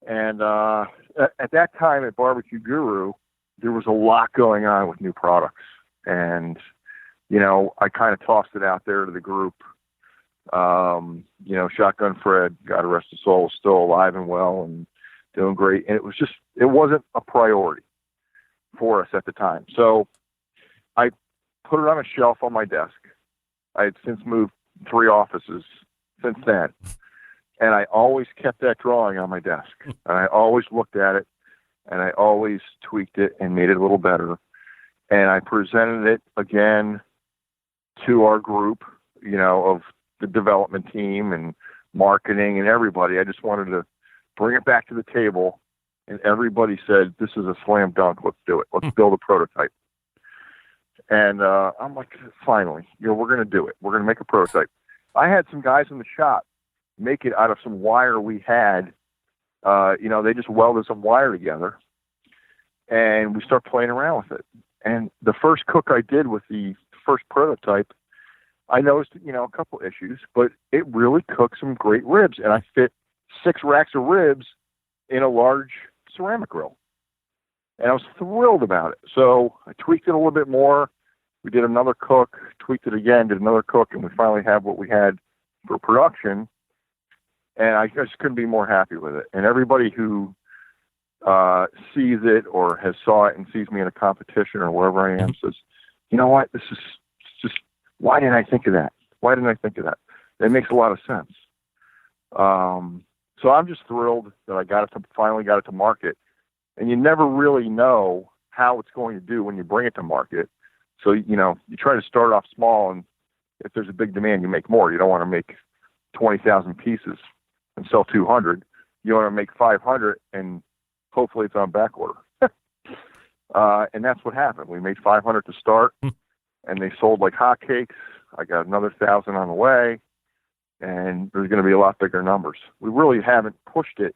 And at that time at Barbecue Guru, there was a lot going on with new products, and I kind of tossed it out there to the group. Shotgun Fred, God rest his soul, was still alive and well and doing great. And it wasn't a priority for us at the time. So I put it on a shelf on my desk. I had since moved 3 offices since then. And I always kept that drawing on my desk. And I always looked at it, and I always tweaked it and made it a little better. And I presented it again to our group, of the development team and marketing and everybody. I just wanted to bring it back to the table, and everybody said, this is a slam dunk. Let's do it. Let's build a prototype. And I'm like, finally, we're going to do it. We're going to make a prototype. I had some guys in the shop make it out of some wire we had. They just welded some wire together, and we start playing around with it. And the first cook I did with the first prototype, I noticed, a couple issues, but it really cooked some great ribs. And I fit 6 racks of ribs in a large ceramic grill. And I was thrilled about it. So I tweaked it a little bit more. We did another cook, tweaked it again, did another cook, and we finally have what we had for production. And I just couldn't be more happy with it. And everybody who sees it or has saw it and sees me in a competition or wherever I am says, you know what, this is just, why didn't I think of that? Why didn't I think of that? It makes a lot of sense. So I'm just thrilled that I finally got it to market. And you never really know how it's going to do when you bring it to market. So, you try to start off small, and if there's a big demand, you make more. You don't want to make 20,000 pieces and sell 200. You want to make 500, and hopefully it's on back order. And that's what happened. We made 500 to start, and they sold like hotcakes. I got another 1,000 on the way, and there's going to be a lot bigger numbers. We really haven't pushed it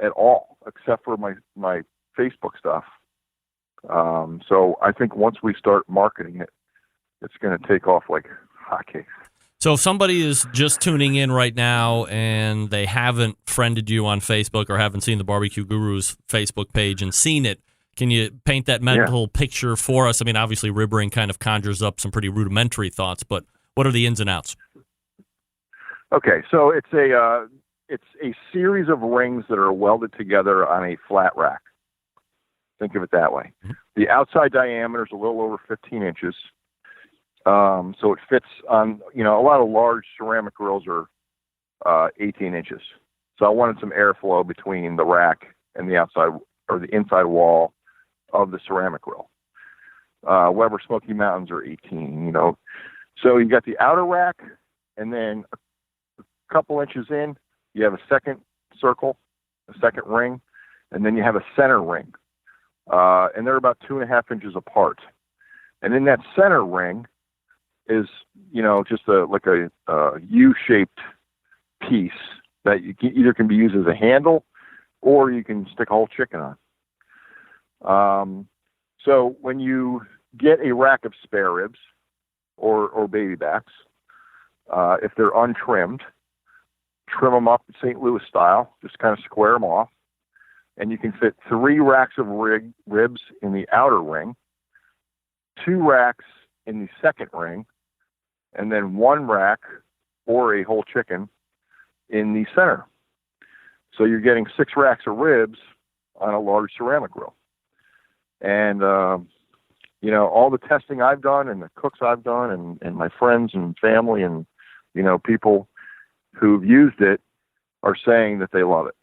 at all, except for my Facebook stuff. So I think once we start marketing it, it's going to take off like hotcakes. So if somebody is just tuning in right now and they haven't friended you on Facebook or haven't seen the Barbecue Guru's Facebook page and seen it, can you paint that mental picture for us? I mean, obviously rib ring kind of conjures up some pretty rudimentary thoughts, but what are the ins and outs? Okay, so it's a series of rings that are welded together on a flat rack. Think of it that way. Mm-hmm. The outside diameter is a little over 15 inches. So it fits on, a lot of large ceramic grills are 18 inches. So I wanted some airflow between the rack and the outside or the inside wall of the ceramic grill. Weber Smoky Mountains are 18, So you got the outer rack, and then a couple inches in, you have a second circle, a second ring, and then you have a center ring. And they're about 2.5 inches apart. And in that center ring is, just a U-shaped piece that you can, either can be used as a handle or you can stick a whole chicken on. So when you get a rack of spare ribs or baby backs, if they're untrimmed, trim them up St. Louis style, just kind of square them off. And you can fit 3 racks of ribs in the outer ring, 2 racks in the second ring, and then 1 rack or a whole chicken in the center. So you're getting 6 racks of ribs on a large ceramic grill. And, all the testing I've done and the cooks I've done and my friends and family and, people who've used it are saying that they love it.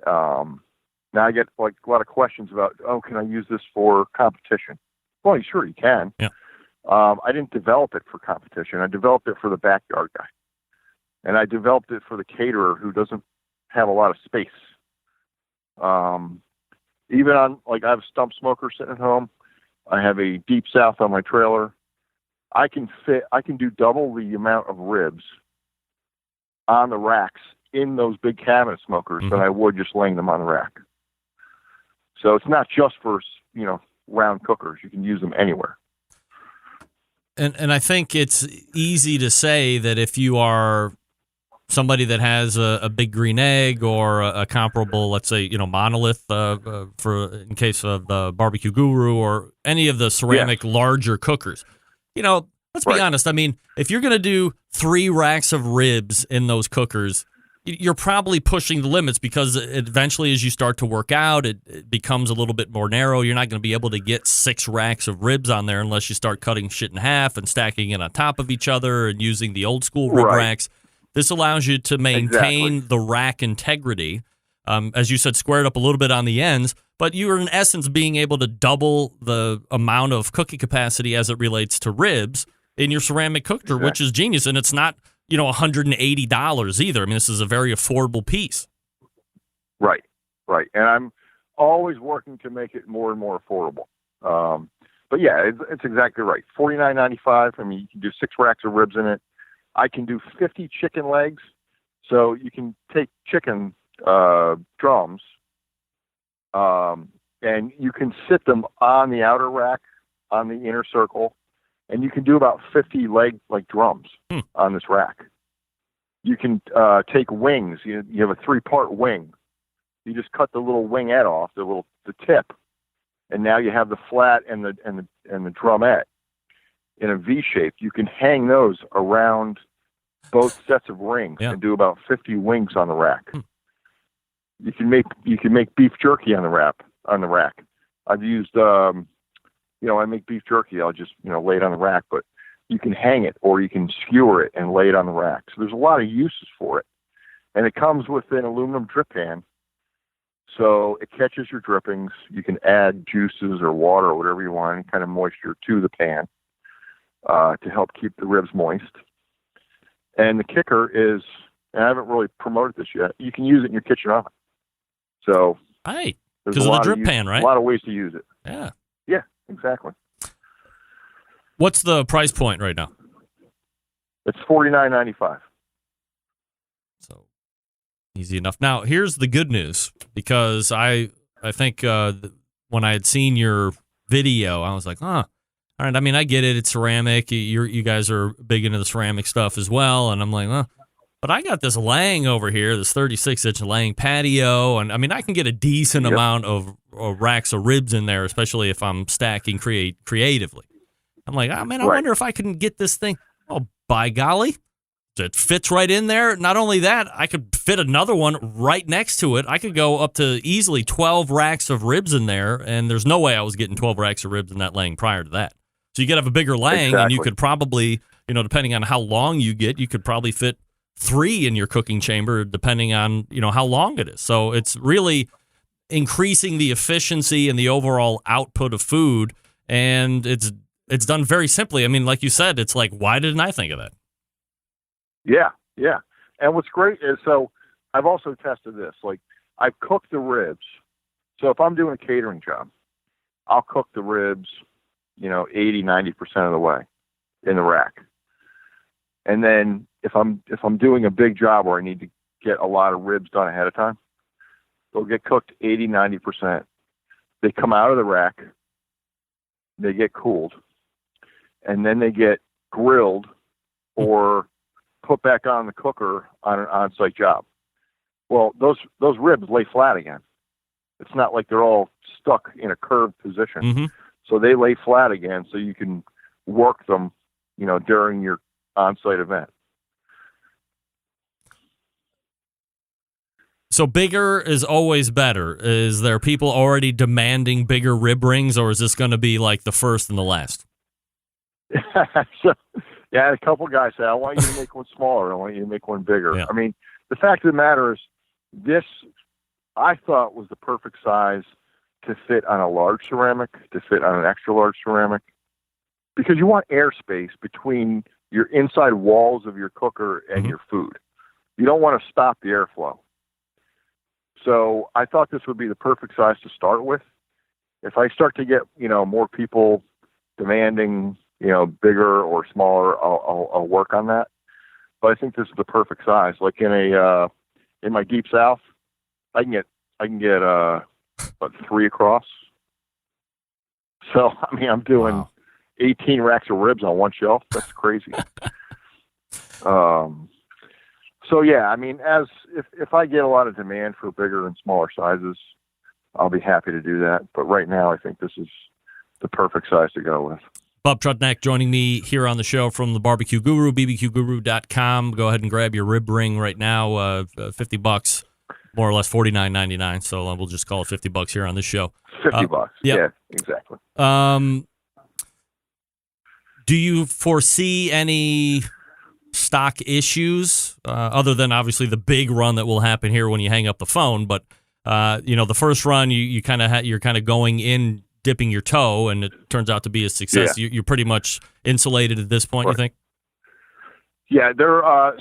Now I get a lot of questions about, can I use this for competition? Well, sure you can. Yeah. I didn't develop it for competition. I developed it for the backyard guy. And I developed it for the caterer who doesn't have a lot of space. Even on, I have a stump smoker sitting at home. I have a Deep South on my trailer. I can do double the amount of ribs on the racks in those big cabinet smokers than I would just laying them on the rack. So it's not just for, round cookers. You can use them anywhere. And I think it's easy to say that if you are somebody that has a big green egg or a comparable, let's say, monolith for in case of the Barbecue Guru or any of the ceramic larger cookers, let's be honest. I mean, if you're going to do 3 racks of ribs in those cookers, you're probably pushing the limits because eventually as you start to work out, it becomes a little bit more narrow. You're not going to be able to get 6 racks of ribs on there unless you start cutting shit in half and stacking it on top of each other and using the old school rib racks. This allows you to maintain the rack integrity. As you said, squared up a little bit on the ends, but you are in essence being able to double the amount of cooking capacity as it relates to ribs in your ceramic cooker, which is genius. And it's not, $180 either. I mean, this is a very affordable piece. Right. And I'm always working to make it more and more affordable. But yeah, it's exactly right. $49.95. I mean, you can do 6 racks of ribs in it. I can do 50 chicken legs. So you can take chicken drums, and you can sit them on the outer rack, on the inner circle, and you can do about 50 like drums on this rack. You can take wings. You have a 3-part wing. You just cut the little wingette off, the tip, and now you have the flat and the drumette in a V shape. You can hang those around both sets of rings and do about 50 wings on the rack. You can make beef jerky on the rack. I've used I make beef jerky. I'll just lay it on the rack, but you can hang it or you can skewer it and lay it on the rack. So there's a lot of uses for it, and it comes with an aluminum drip pan. So it catches your drippings. You can add juices or water or whatever you want, any kind of moisture to the pan to help keep the ribs moist. And the kicker is, and I haven't really promoted this yet, you can use it in your kitchen oven. So right, because of the drip pan, right? A lot of ways to use it. Yeah, exactly. What's the price point right now? It's $49.95. So easy enough. Now, here's the good news, because I think when I had seen your video, I was like, all right. I mean, I get it. It's ceramic. You guys are big into the ceramic stuff as well. And I'm like, but I got this Lang over here, this 36-inch Lang patio. And I mean, I can get a decent amount of racks of ribs in there, especially if I'm stacking creatively. I'm like, I wonder if I can get this thing. Oh, by golly. It fits right in there. Not only that, I could fit another one right next to it. I could go up to easily 12 racks of ribs in there, and there's no way I was getting 12 racks of ribs in that Lang prior to that. So you could have a bigger Lang, and you could probably, depending on how long you get, you could probably fit 3 in your cooking chamber, depending on, how long it is. So it's really increasing the efficiency and the overall output of food, and it's done very simply. I mean, like you said, it's like, why didn't I think of that? Yeah. And what's great is, so I've also tested this. Like, I've cooked the ribs. So if I'm doing a catering job, I'll cook the ribs, 80, 90% of the way in the rack. And then if I'm doing a big job where I need to get a lot of ribs done ahead of time, they'll get cooked 80, 90%. They come out of the rack, they get cooled, and then they get grilled or put back on the cooker on an on-site job. Well, those ribs lay flat again. It's not like they're all stuck in a curved position. Mm-hmm. So they lay flat again, so you can work them, during your on-site event. So bigger is always better. Is there people already demanding bigger rib rings, or is this going to be like the first and the last? So, yeah, a couple guys say, I want you to make one smaller. I want you to make one bigger. Yeah. I mean, the fact of the matter is, this, I thought, was the perfect size to fit on a large ceramic, to fit on an extra large ceramic, because you want airspace between your inside walls of your cooker and your food. You don't want to stop the airflow. So I thought this would be the perfect size to start with. If I start to get, more people demanding, bigger or smaller, I'll work on that. But I think this is the perfect size. Like in in my deep south, I can get 3 across. So I mean, I'm doing 18 racks of ribs on one shelf. That's crazy. So yeah, I mean, if I get a lot of demand for bigger and smaller sizes, I'll be happy to do that. But right now, I think this is the perfect size to go with. Bob Trudnak joining me here on the show from the Barbecue Guru, bbqguru.com. Go ahead and grab your rib ring right now, $50, more or less $49.99. So we'll just call it $50 here on this show. $50. Yeah, exactly. Do you foresee any stock issues other than obviously the big run that will happen here when you hang up the phone? But the first run you're kind of going in, dipping your toe, and it turns out to be a success. Yeah. You're pretty much insulated at this point, Right. You think? Yeah,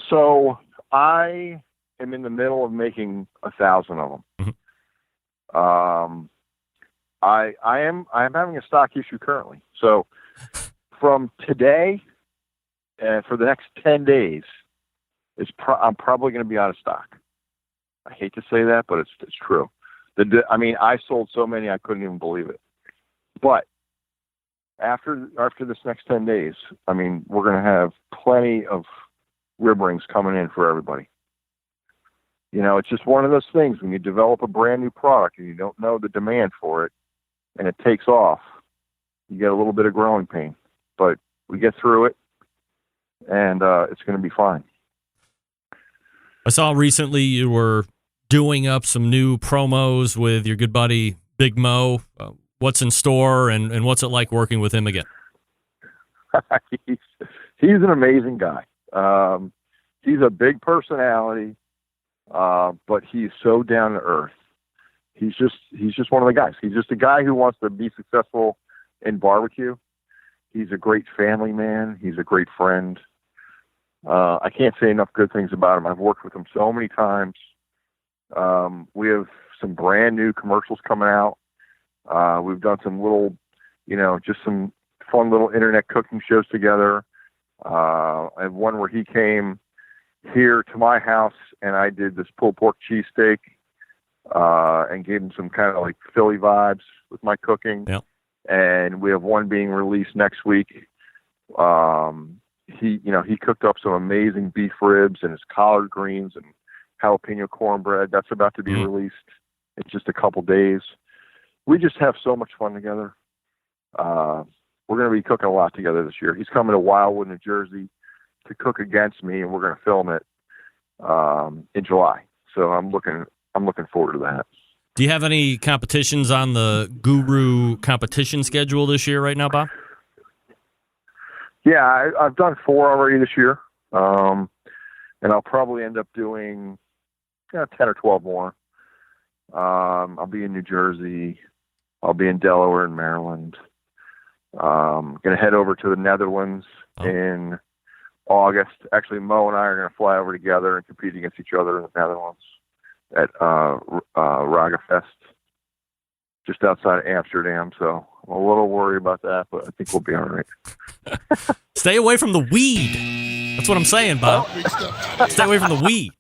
so I am in the middle of making 1,000 of them. Mm-hmm. I'm having a stock issue currently. So from today for the next 10 days, I'm probably going to be out of stock. I hate to say that, but it's true. I sold so many I couldn't even believe it. But after this next 10 days, I mean, we're going to have plenty of rib rings coming in for everybody. You know, it's just one of those things when you develop a brand new product and you don't know the demand for it and it takes off, you get a little bit of growing pain. But we get through it, and it's going to be fine. I saw recently you were doing up some new promos with your good buddy Big Mo. What's in store, and what's it like working with him again? He's an amazing guy. He's a big personality, but he's so down to earth. He's just one of the guys. He's just a guy who wants to be successful in barbecue. He's a great family man. He's a great friend. I can't say enough good things about him. I've worked with him so many times. We have some brand new commercials coming out. We've done some little, just some fun little internet cooking shows together. I have one where he came here to my house and I did this pulled pork cheesesteak, and gave him some kind of like Philly vibes with my cooking. Yep. And we have one being released next week. He cooked up some amazing beef ribs and his collard greens and jalapeno cornbread. That's about to be released in just a couple days. We just have so much fun together. We're going to be cooking a lot together this year. He's coming to Wildwood, New Jersey to cook against me, and we're going to film it in July. So I'm looking forward to that. Do you have any competitions on the Guru competition schedule this year right now, Bob? Yeah, I've done 4 already this year, and I'll probably end up doing 10 or 12 more. I'll be in New Jersey. I'll be in Delaware and Maryland. Going to head over to the Netherlands in August. Actually, Mo and I are going to fly over together and compete against each other in the Netherlands at Ragafest, just outside of Amsterdam. So I'm a little worried about that, but I think we'll be all right. Stay away from the weed. That's what I'm saying, Bob. Stay away from the weed.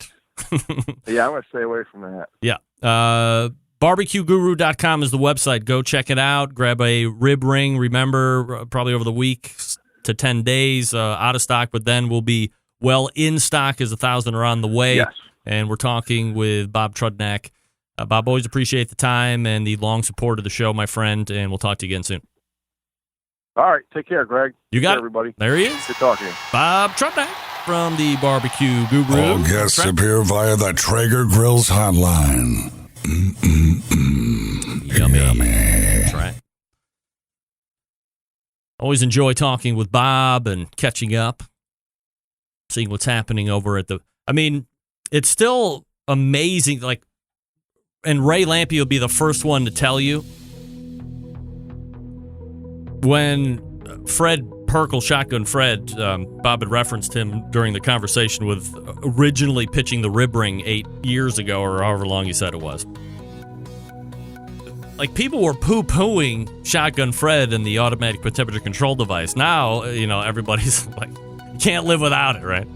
Yeah, I'm going to stay away from that. Yeah. BarbecueGuru.com is the website. Go check it out. Grab a rib ring. Remember, probably over the week to 10 days, out of stock, but then we'll be well in stock as 1,000 are on the way. Yes. And we're talking with Bob Trudnak. Bob, always appreciate the time and the long support of the show, my friend, and we'll talk to you again soon. All right. Take care, Greg. You got it. Everybody. There he is. Good talking to you. Bob Trudnak from the Barbecue Guru. All guests appear via the Traeger Grills hotline. Yummy. Yummy. That's right. Always enjoy talking with Bob and catching up, seeing what's happening over at the... I mean, it's still amazing, and Ray Lampe will be the first one to tell you, when Fred Perkle, Shotgun Fred, Bob had referenced him during the conversation with originally pitching the rib ring 8 years ago, or however long he said it was. People were poo-pooing Shotgun Fred and the automatic temperature control device. Now, everybody's like, you can't live without it, right?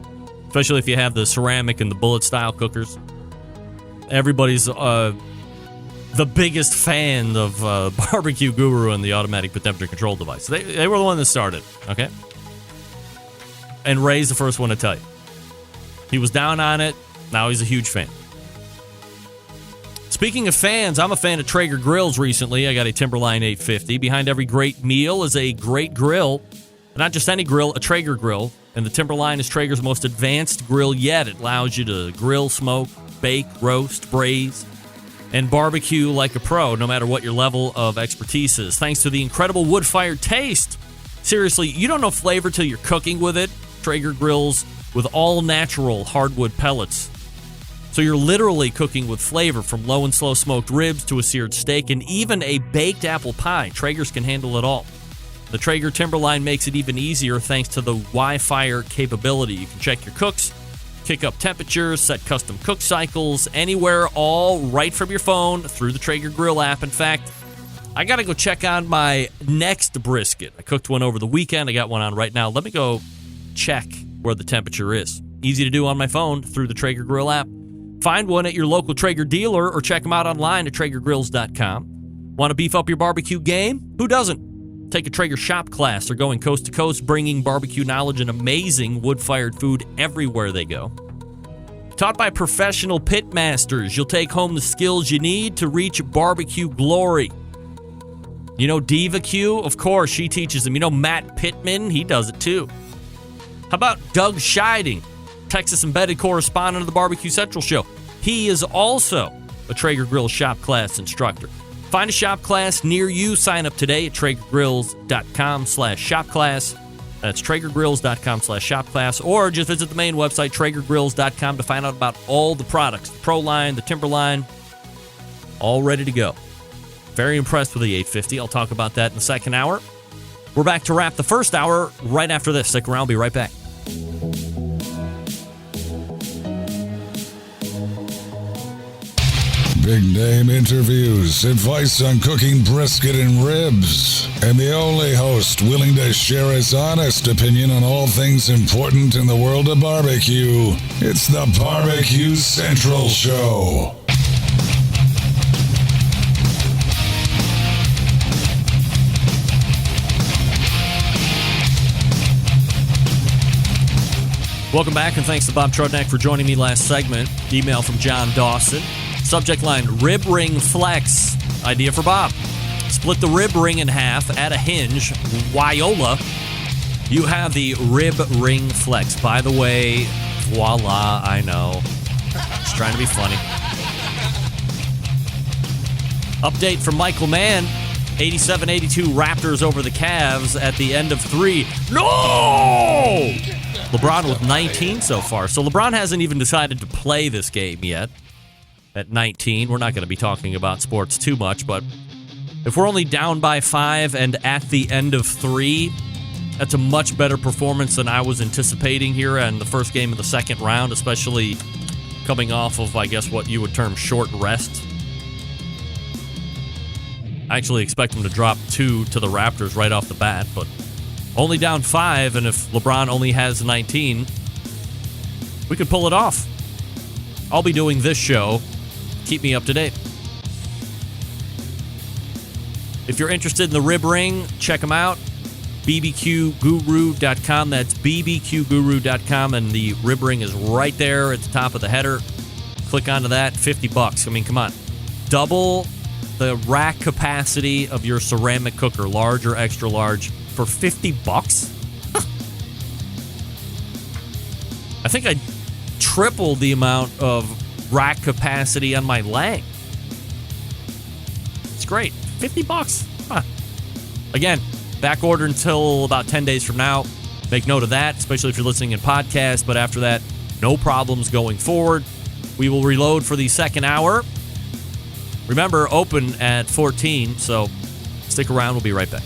Especially if you have the ceramic and the bullet-style cookers. everybody's the biggest fan of Barbecue Guru and the automatic temperature control device. They were the one that started, okay? And Ray's the first one to tell you. He was down on it. Now he's a huge fan. Speaking of fans, I'm a fan of Traeger grills recently. I got a Timberline 850. Behind every great meal is a great grill. Not just any grill, a Traeger grill. And the Timberline is Traeger's most advanced grill yet. It allows you to grill, smoke, bake, roast, braise, and barbecue like a pro, no matter what your level of expertise is. Thanks to the incredible wood-fired taste. Seriously, you don't know flavor till you're cooking with it. Traeger grills with all-natural hardwood pellets. So you're literally cooking with flavor, from low and slow smoked ribs to a seared steak and even a baked apple pie. Traegers can handle it all. The Traeger Timberline makes it even easier thanks to the Wi-Fi capability. You can check your cooks, kick up temperatures, set custom cook cycles, anywhere, all right from your phone through the Traeger Grill app. In fact, I got to go check on my next brisket. I cooked one over the weekend. I got one on right now. Let me go check where the temperature is. Easy to do on my phone through the Traeger Grill app. Find one at your local Traeger dealer or check them out online at TraegerGrills.com. Want to beef up your barbecue game? Who doesn't? Take a Traeger shop class. They're going coast to coast, bringing barbecue knowledge and amazing wood-fired food everywhere they go. Taught by professional pitmasters, you'll take home the skills you need to reach barbecue glory. You know Diva Q? Of course, she teaches them. You know Matt Pittman? He does it too. How about Doug Scheiding, Texas embedded correspondent of the Barbecue Central Show? He is also a Traeger Grill shop class instructor. Find a shop class near you. Sign up today at TraegerGrills.com/shopclass. That's TraegerGrills.com/shopclass. Or just visit the main website, TraegerGrills.com, to find out about all the products. The Pro Line, the Timberline, all ready to go. Very impressed with the 850. I'll talk about that in the second hour. We're back to wrap the first hour right after this. Stick around. I'll be right back. Big name interviews, advice on cooking brisket and ribs, and the only host willing to share his honest opinion on all things important in the world of barbecue. It's the Barbecue Central Show. Welcome back, and thanks to Bob Trudnak for joining me last segment. Email from John Dawson. Subject line, rib ring flex. Idea for Bob. Split the rib ring in half, add a hinge, Wyola. You have the rib ring flex. By the way, voila, I know. Just trying to be funny. Update from Michael Mann. 87-82 Raptors over the Cavs at the end of 3. No! LeBron with 19 so far. So LeBron hasn't even decided to play this game yet. At 19, we're not going to be talking about sports too much, but if we're only down by 5 and at the end of 3, that's a much better performance than I was anticipating here in the first game of the second round, especially coming off of, I guess, what you would term short rest. I actually expect them to drop 2 to the Raptors right off the bat, but only down 5, and if LeBron only has 19, we could pull it off. I'll be doing this show. Keep me up to date. If you're interested in the rib ring, check them out. bbqguru.com. That's bbqguru.com, and the rib ring is right there at the top of the header. Click onto that. $50. I mean, come on. Double the rack capacity of your ceramic cooker, large or extra large, for $50? I think I tripled the amount of rack capacity on my Lang. It's great. $50. Huh. Again, back order until about 10 days from now. Make note of that, especially if you're listening in podcast. But after that, no problems going forward. We will reload for the second hour. Remember, open at 14, so stick around. We'll be right back.